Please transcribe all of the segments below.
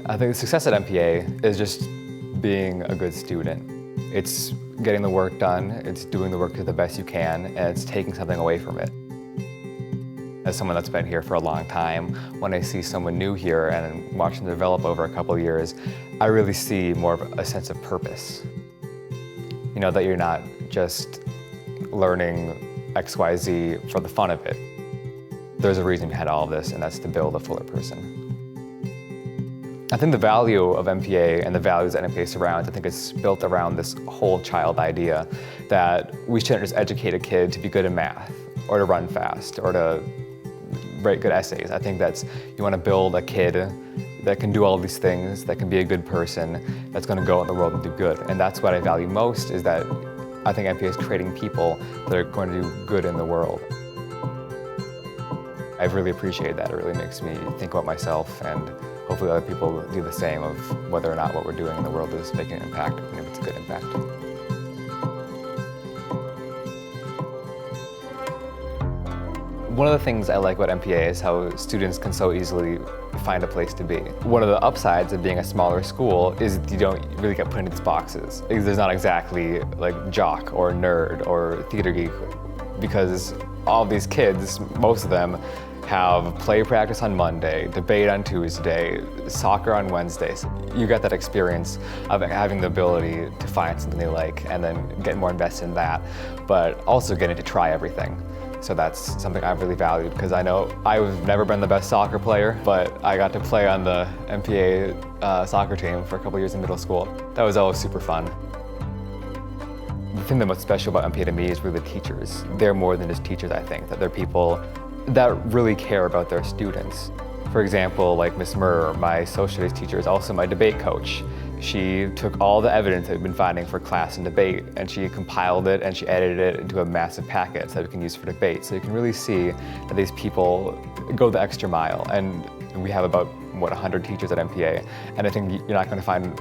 I think success at MPA is just being a good student. It's getting the work done, it's doing the work to the best you can, and it's taking something away from it. As someone that's been here for a long time, when I see someone new here and watching them develop over a couple of years, I really see more of a sense of purpose. You know, that you're not just learning XYZ for the fun of it. There's a reason behind all of this, and that's to build a fuller person. I think the value of MPA and the values that MPA surrounds, I think it's built around this whole child idea that we shouldn't just educate a kid to be good in math, or to run fast, or to write good essays. I think that's, you want to build a kid that can do all these things, that can be a good person, that's going to go out in the world and do good. And that's what I value most, is that I think MPA is creating people that are going to do good in the world. I really appreciate that. It really makes me think about myself, and hopefully other people do the same, of whether or not what we're doing in the world is making an impact, and if it's a good impact. One of the things I like about MPA is how students can so easily find a place to be. One of the upsides of being a smaller school is you don't really get put into these boxes. There's not exactly like jock or nerd or theater geek, because all of these kids, most of them, have play practice on Monday, debate on Tuesday, soccer on Wednesdays. You get that experience of having the ability to find something they like and then get more invested in that, but also getting to try everything. So that's something I've really valued, because I know I've never been the best soccer player, but I got to play on the MPA soccer team for a couple years in middle school. That was always super fun. The thing that's most special about MPA to me is really the teachers. They're more than just teachers, I think, that they're people that really care about their students. For example, like Miss Murr, my social studies teacher, is also my debate coach. She took all the evidence that we've been finding for class and debate, and she compiled it and she edited it into a massive packet that we can use for debate. So you can really see that these people go the extra mile. And we have about, 100 teachers at MPA, and I think you're not going to find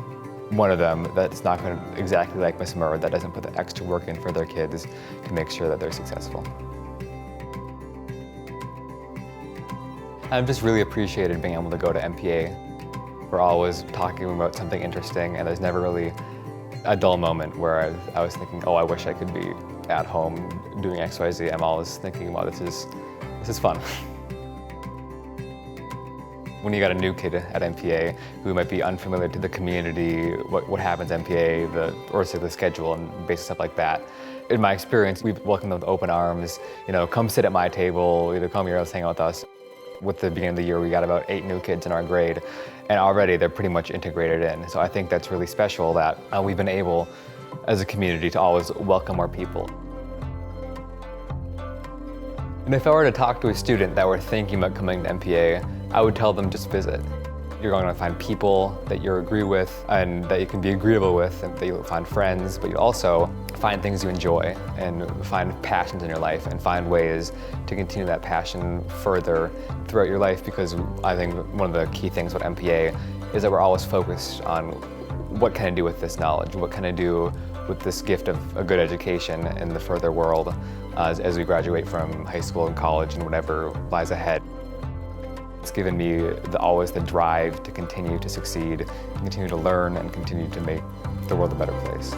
one of them that's not going to exactly like Miss Murr, that doesn't put the extra work in for their kids to make sure that they're successful. I've just really appreciated being able to go to MPA. We're always talking about something interesting, and there's never really a dull moment where I was thinking, oh, I wish I could be at home doing XYZ. I'm always thinking, wow, this is fun. When you got a new kid at MPA who might be unfamiliar to the community, what happens at MPA, or say the schedule and basic stuff like that, in my experience, we've welcomed them with open arms. You know, come sit at my table, either come here or hang out with us. With the beginning of the year, we got about 8 new kids in our grade, and already they're pretty much integrated in. So I think that's really special that we've been able, as a community, to always welcome more people. And if I were to talk to a student that were thinking about coming to MPA, I would tell them just visit. You're going to find people that you agree with and that you can be agreeable with, and that you'll find friends, but you also find things you enjoy and find passions in your life and find ways to continue that passion further throughout your life, because I think one of the key things with MPA is that we're always focused on what can I do with this knowledge, what can I do with this gift of a good education in the further world as we graduate from high school and college and whatever lies ahead. It's given me always the drive to continue to succeed, continue to learn, and continue to make the world a better place.